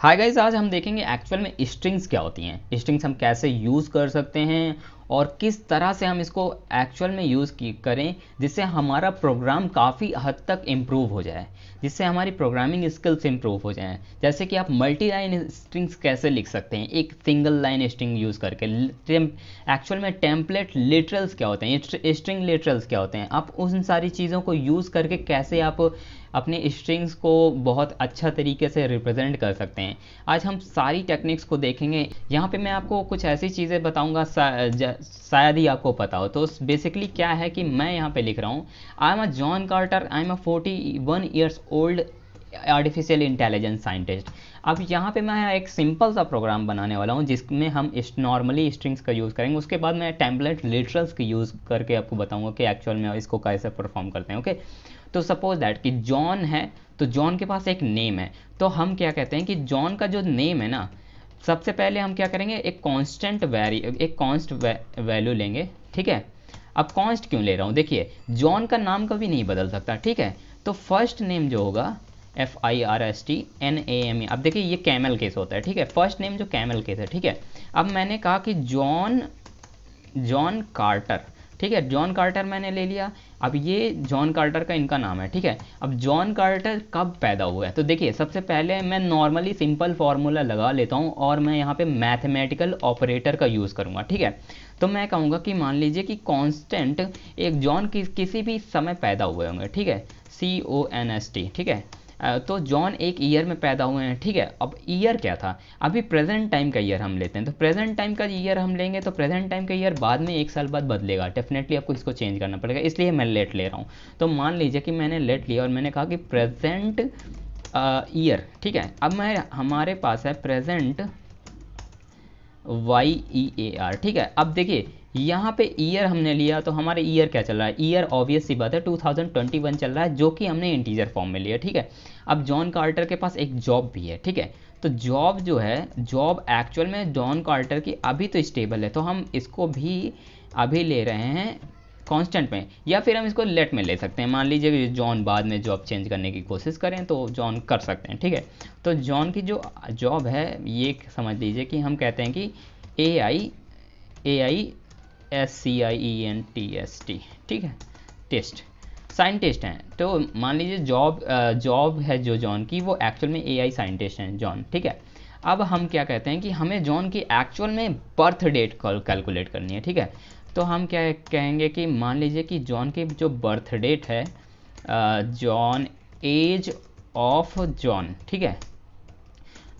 Hi guys, आज हम देखेंगे एक्चुअल में स्ट्रिंग्स क्या होती हैं। स्ट्रिंग्स हम कैसे यूज़ कर सकते हैं और किस तरह से हम इसको एक्चुअल में यूज़ करें जिससे हमारा प्रोग्राम काफ़ी हद तक इम्प्रूव हो जाए, जिससे हमारी प्रोग्रामिंग स्किल्स इम्प्रूव हो जाएं। जैसे कि आप मल्टी लाइन स्ट्रिंग्स कैसे लिख सकते हैं एक सिंगल लाइन स्ट्रिंग यूज़ करके। एक्चुअल में टेम्पलेट लिटरल्स क्या होते हैं, स्ट्रिंग लिटरल्स क्या होते हैं, आप उन सारी चीज़ों को यूज़ करके कैसे आप अपने स्ट्रिंग्स को बहुत अच्छा तरीके से रिप्रेजेंट कर सकते हैं। आज हम सारी टेक्निक्स को देखेंगे। यहाँ पे मैं आपको कुछ ऐसी चीज़ें बताऊंगा शायद ही आपको पता हो। तो बेसिकली क्या है कि मैं यहाँ पे लिख रहा हूँ, I am a John Carter, I am a 41 years old artificial intelligence scientist. अब यहाँ पे मैं एक सिंपल सा प्रोग्राम बनाने वाला हूँ जिसमें हम नॉर्मली स्ट्रिंग्स का यूज़ करेंगे। उसके बाद मैं टेम्पलेट लिटरल्स का यूज़ करके आपको बताऊंगा कि एक्चुअल में इसको कैसे परफॉर्म करते हैं। ओके, तो सपोज दैट कि जॉन है, तो जॉन के पास एक नेम है। तो हम क्या कहते हैं कि जॉन का जो नेम है ना, सबसे पहले हम क्या करेंगे, एक कॉन्स्ट वैल्यू लेंगे। ठीक है, अब कॉन्स्ट क्यों ले रहा हूँ, देखिए जॉन का नाम कभी नहीं बदल सकता। ठीक है, तो फर्स्ट नेम जो होगा FIRSTNAME, अब देखिए ये कैमल केस होता है। ठीक है, फर्स्ट नेम जो कैमल केस है। ठीक है, अब मैंने कहा कि जॉन कार्टर। ठीक है, जॉन कार्टर मैंने ले लिया। अब ये जॉन कार्टर का इनका नाम है। ठीक है, अब जॉन कार्टर कब पैदा हुआ है, तो देखिए सबसे पहले मैं नॉर्मली सिंपल फार्मूला लगा लेता हूँ और मैं यहाँ पे मैथमेटिकल ऑपरेटर का यूज़ करूँगा। ठीक है, तो मैं कहूँगा कि मान लीजिए कि कांस्टेंट एक जॉन किसी भी समय पैदा हुए होंगे। ठीक है, CONST। ठीक है, तो जॉन एक ईयर में पैदा हुए हैं। ठीक है, अब ईयर क्या था, अभी प्रेजेंट टाइम का ईयर हम लेते हैं। तो प्रेजेंट टाइम का ईयर हम लेंगे तो प्रेजेंट टाइम का ईयर बाद में 1 साल बाद बदलेगा, डेफिनेटली आपको इसको चेंज करना पड़ेगा, इसलिए मैं लेट ले रहा हूँ। तो मान लीजिए कि मैंने लेट लिया और मैंने कहा कि प्रेजेंट ईयर। ठीक है, अब मैं हमारे पास है प्रेजेंट YEAR। ठीक है, अब देखिए यहाँ पे ईयर हमने लिया तो हमारे ईयर क्या चल रहा है, ईयर ऑब्वियस सी बात है 2021 चल रहा है, जो कि हमने इंटीजर फॉर्म में लिया। ठीक है, अब जॉन कार्टर के पास एक जॉब भी है। ठीक है, तो जॉब जो है, जॉब एक्चुअल में जॉन कार्टर की अभी तो स्टेबल है, तो हम इसको भी अभी ले रहे हैं कांस्टेंट में, या फिर हम इसको लेट में ले सकते हैं। मान लीजिए कि जॉन बाद में जॉब चेंज करने की कोशिश करें तो जॉन कर सकते हैं। ठीक है, तो जॉन की जो जॉब है ये समझ लीजिए कि हम कहते हैं कि AISCIENTST। ठीक है, टेस्ट, साइंटिस्ट हैं। तो मान लीजिए जॉब है जो जॉन की, वो एक्चुअल में AI साइंटिस्ट हैं जॉन। ठीक है, अब हम क्या कहते हैं कि हमें जॉन की एक्चुअल में बर्थ डेट कैलकुलेट करनी है। ठीक है, तो हम क्या कहेंगे कि मान लीजिए कि जॉन की जो बर्थ डेट है, जॉन एज ऑफ जॉन। ठीक है,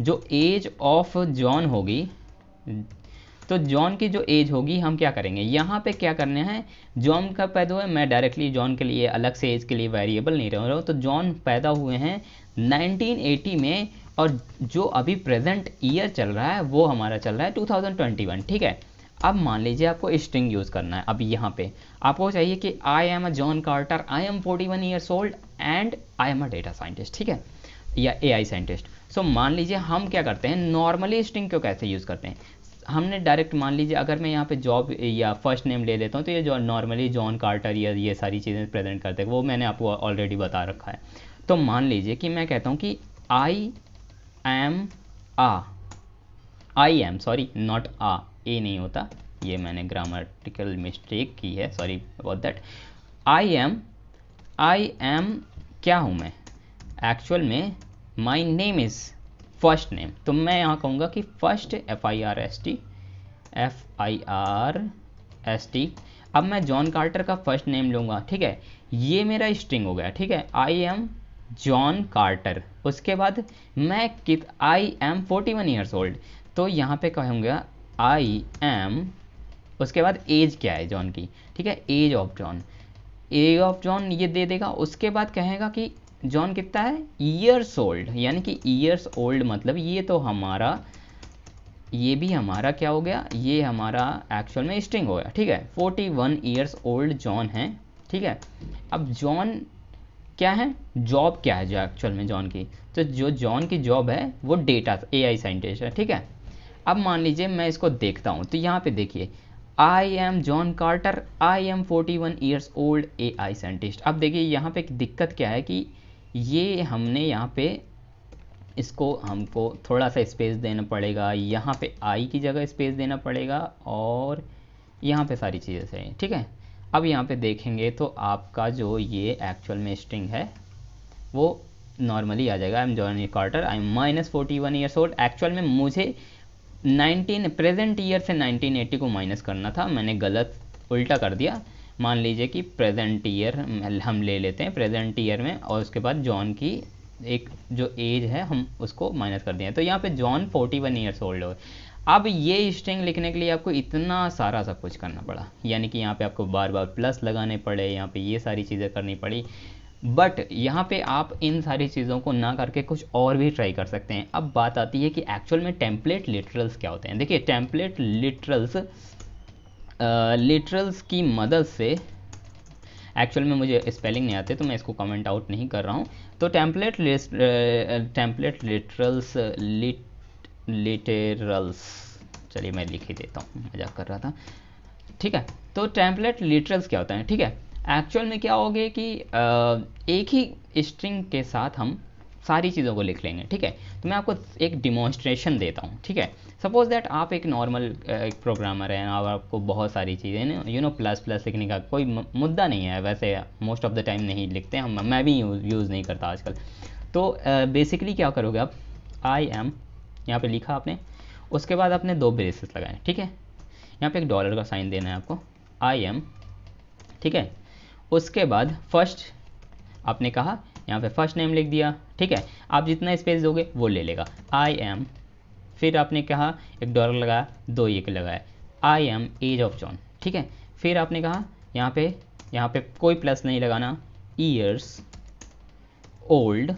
जो एज ऑफ जॉन होगी, तो जॉन की जो एज होगी, हम क्या करेंगे यहाँ पे क्या करने हैं, जॉन कब पैदा हुए, मैं डायरेक्टली जॉन के लिए अलग से एज के लिए वेरिएबल नहीं रह रहा हूँ। तो जॉन पैदा हुए हैं 1980 में, और जो अभी प्रेजेंट ईयर चल रहा है वो हमारा चल रहा है 2021। ठीक है, अब मान लीजिए आपको स्ट्रिंग यूज़ करना है। अब यहाँ पे आपको चाहिए कि I am a John Carter, I am 41 years old and I am a data scientist. ठीक है, या AI साइंटिस्ट। सो मान लीजिए हम क्या करते हैं, नॉर्मली स्ट्रिंग को कैसे यूज़ करते हैं, हमने डायरेक्ट मान लीजिए अगर मैं यहाँ पे जॉब या फर्स्ट नेम ले लेता हूँ तो ये जो नॉर्मली जॉन कार्टर या ये सारी चीज़ें प्रेजेंट करते हैं, वो मैंने आपको ऑलरेडी बता रखा है। तो मान लीजिए कि मैं कहता हूँ कि I am a I am sorry not a, a नहीं होता, ये मैंने ग्रामेटिकल मिस्टेक की है, sorry about that. I am क्या हूँ मैं, एक्चुअल में my name is first name. तो मैं यहाँ कहूँगा कि फर्स्ट FIRST। अब मैं जॉन कार्टर का फर्स्ट नेम लूँगा। ठीक है, ये मेरा स्ट्रिंग हो गया। ठीक है, आई एम जॉन कार्टर। उसके बाद मैं आई एम 41 ईयर्स ओल्ड, तो यहाँ पे कहूँगा आई एम, उसके बाद एज क्या है जॉन की। ठीक है, age of John, age of John ये दे देगा। उसके बाद कहेगा कि जॉन कितना है, ईयर्स ओल्ड, यानी कि ईयर्स ओल्ड मतलब ये तो हमारा, ये भी हमारा क्या हो गया, ये हमारा एक्चुअल में स्ट्रिंग हो गया। ठीक है, 41 ईयर्स ओल्ड जॉन है। ठीक है, अब जॉन क्या है, जॉब क्या है जो एक्चुअल में जॉन की, तो जो जॉन की जॉब है वो डेटा AI साइंटिस्ट है। ठीक है, अब मान लीजिए मैं इसको देखता हूँ, तो यहाँ पे देखिए I am John Carter, I am 41 years old AI scientist. अब देखिए यहाँ पे दिक्कत क्या है कि ये हमने यहाँ पे इसको हमको थोड़ा सा स्पेस देना पड़ेगा, यहाँ पे आई की जगह स्पेस देना पड़ेगा और यहाँ पे सारी चीज़ें सही, ठीक है। अब यहाँ पे देखेंगे तो आपका जो ये एक्चुअल में स्ट्रिंग है वो नॉर्मली आ जाएगा, I am Johnny Carter, I am -41 years old. Actual में मुझे 19 प्रेजेंट ईयर से 1980 को माइनस करना था, मैंने गलत उल्टा कर दिया। मान लीजिए कि प्रेजेंट ईयर हम ले लेते हैं, प्रेजेंट ईयर में, और उसके बाद जॉन की एक जो एज है हम उसको माइनस कर दिए, तो यहाँ पे जॉन 41 ईयर्स ओल्ड हो। अब ये स्ट्रिंग लिखने के लिए आपको इतना सारा सब कुछ करना पड़ा, यानी कि यहाँ पे आपको बार बार प्लस लगाने पड़े, यहाँ पे ये सारी चीज़ें करनी पड़ी। बट यहाँ पे आप इन सारी चीज़ों को ना करके कुछ और भी ट्राई कर सकते हैं। अब बात आती है कि एक्चुअल में टेम्पलेट लिटरल्स क्या होते हैं। देखिए टेम्पलेट लिटरल्स की मदद से, एक्चुअल में मुझे स्पेलिंग नहीं आते तो मैं इसको कमेंट आउट नहीं कर रहा हूँ। तो टेम्पलेट लिटरल्स, चलिए मैं लिख ही देता हूँ, मजाक कर रहा था, ठीक है। तो टेम्पलेट लिटरल्स क्या होता है, ठीक है। एक्चुअल में क्या होगे कि एक ही स्ट्रिंग के साथ हम सारी चीज़ों को लिख लेंगे, ठीक है। तो मैं आपको एक डिमॉन्स्ट्रेशन देता हूँ, ठीक है। सपोज दैट आप एक नॉर्मल एक प्रोग्रामर हैं और आपको बहुत सारी चीज़ें प्लस प्लस लिखने का कोई मुद्दा नहीं है, वैसे मोस्ट ऑफ द टाइम नहीं लिखते हम, मैं भी यूज़ नहीं करता आजकल। तो बेसिकली क्या करोगे आप, आई एम यहाँ पे लिखा आपने, उसके बाद आपने 2 ब्रेसेस लगाए, ठीक है। यहाँ पे एक डॉलर का साइन देना है आपको, आई एम, ठीक है। उसके बाद फर्स्ट आपने कहा, यहाँ पे फर्स्ट नेम लिख दिया, ठीक है। आप जितना स्पेस दोगे वो ले लेगा, आई एम, फिर आपने कहा एक डॉलर लगाया, 2 एक लगाया, I am age of John, ठीक है। फिर आपने कहा यहाँ पे कोई प्लस नहीं लगाना, ईयर्स ओल्ड,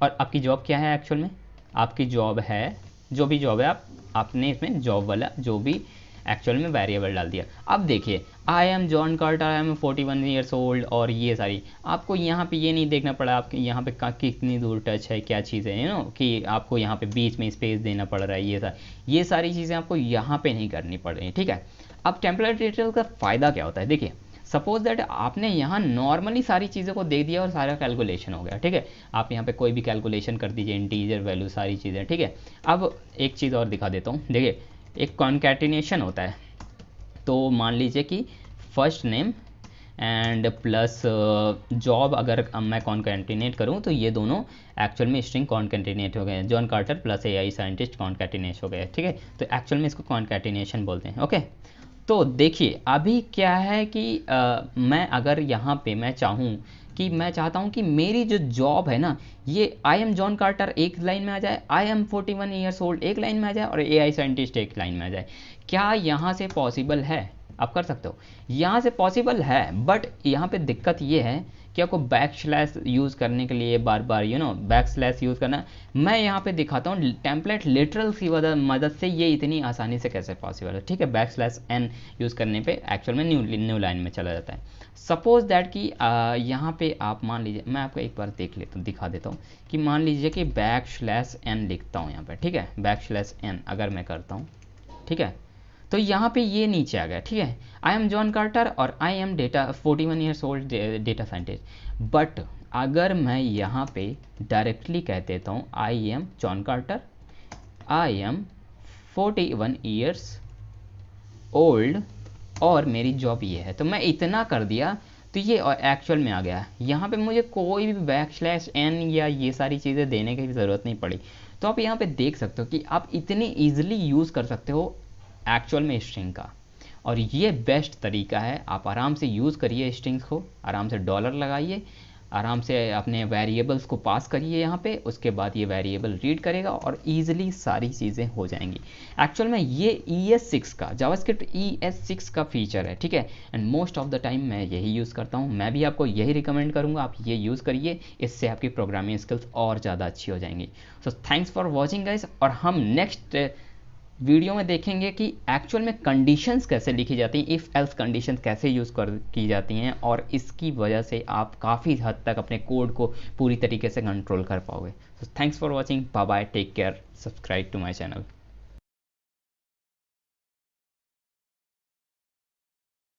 और आपकी जॉब क्या है एक्चुअल में, आपकी जॉब है, जो भी जॉब है आपने इसमें जॉब वाला जो भी एक्चुअल में वेरिएबल डाल दिया। अब देखिए I am John Carter, I am 41 years old, और ये सारी आपको यहाँ पे ये नहीं देखना पड़ा आपके यहाँ पे कितनी दूर टच है, क्या चीज़ें कि आपको यहाँ पे बीच में स्पेस देना पड़ रहा है, ये सारी चीज़ें आपको यहाँ पे नहीं करनी पड़ रही, ठीक है। अब टेम्पलेट लिटरल का फ़ायदा क्या होता है, देखिए सपोज दैट आपने यहाँ नॉर्मली सारी चीज़ों को दे दिया और सारा कैलकुलेशन हो गया, ठीक है। आप यहाँ पे कोई भी कैलकुलेशन कर दीजिए, इंटीजर वैल्यू सारी चीज़ें, ठीक है। अब एक चीज़ और दिखा देता हूँ, देखिए एक कॉन्कैटिनेशन होता है। तो मान लीजिए कि first name and plus job अगर मैं कॉन्कैटिनेट करूँ तो ये दोनों एक्चुअल में स्ट्रिंग कॉन्कैटिनेट हो गए, John Carter plus AI scientist concatenate हो गए, ठीक है। तो एक्चुअल में इसको कॉन्कैटिनेशन बोलते हैं, ओके। तो देखिए अभी क्या है कि मैं अगर यहाँ पे मैं चाहता हूँ कि मेरी जो जॉब है ना, ये आई एम जॉन कार्टर एक लाइन में आ जाए, आई एम 41 ईयर्स ओल्ड एक लाइन में आ जाए, और एआई साइंटिस्ट एक लाइन में आ जाए। क्या यहाँ से पॉसिबल है? आप कर सकते हो, यहाँ से पॉसिबल है, बट यहाँ पे दिक्कत ये है कि आपको बैक स्लैश यूज़ करने के लिए बार बार बैक स्लैश यूज़ करना। मैं यहाँ पे दिखाता हूँ टेम्पलेट लिटरल की मदद से ये इतनी आसानी से कैसे पॉसिबल है, ठीक है। बैक स्लैश एन यूज़ करने पे एक्चुअल में न्यू लाइन में चला जाता है। सपोज दैट कि यहाँ पे आप मान लीजिए, मैं आपको एक बार दिखा देता हूँ कि मान लीजिए कि बैक स्लैश एन लिखता हूँ यहाँ पर, ठीक है। बैक स्लैश एन अगर मैं करता हूँ, ठीक है, तो यहाँ पे ये नीचे आ गया, ठीक है। आई एम जॉन कार्टर और I am 41 years old data scientist. But अगर मैं यहाँ पे डायरेक्टली कह देता हूँ I am John Carter, I am 41 years old, और मेरी जॉब ये है, तो मैं इतना कर दिया तो ये एक्चुअल में आ गया। यहाँ पे मुझे कोई भी बैक स्लैश एन या ये सारी चीज़ें देने की ज़रूरत नहीं पड़ी। तो आप यहाँ पे देख सकते हो कि आप इतनी ईजिली यूज़ कर सकते हो एक्चुअल में स्ट्रिंग का, और ये बेस्ट तरीका है। आप आराम से यूज़ करिए स्ट्रिंग्स को, आराम से डॉलर लगाइए, आराम से अपने वेरिएबल्स को पास करिए यहाँ पे, उसके बाद ये वेरिएबल रीड करेगा और ईजिली सारी चीज़ें हो जाएंगी। एक्चुअल में ये ES6 का जावास्क्रिप्ट ES6 का फीचर है, ठीक है। And most of the time मैं यही यूज़ करता हूँ, मैं भी आपको यही रिकमेंड करूँगा, आप ये यूज़ करिए, इससे आपकी प्रोग्रामिंग स्किल्स और ज़्यादा अच्छी हो जाएंगी। सो थैंक्स फॉर वॉचिंग गाइस, और हम नेक्स्ट वीडियो में देखेंगे कि एक्चुअल में कंडीशंस कैसे लिखी जाती हैं, इफ़ एल्स कंडीशंस कैसे यूज़ की जाती हैं, और इसकी वजह से आप काफ़ी हद तक अपने कोड को पूरी तरीके से कंट्रोल कर पाओगे। So thanks for watching, bye bye, take care, subscribe to my channel.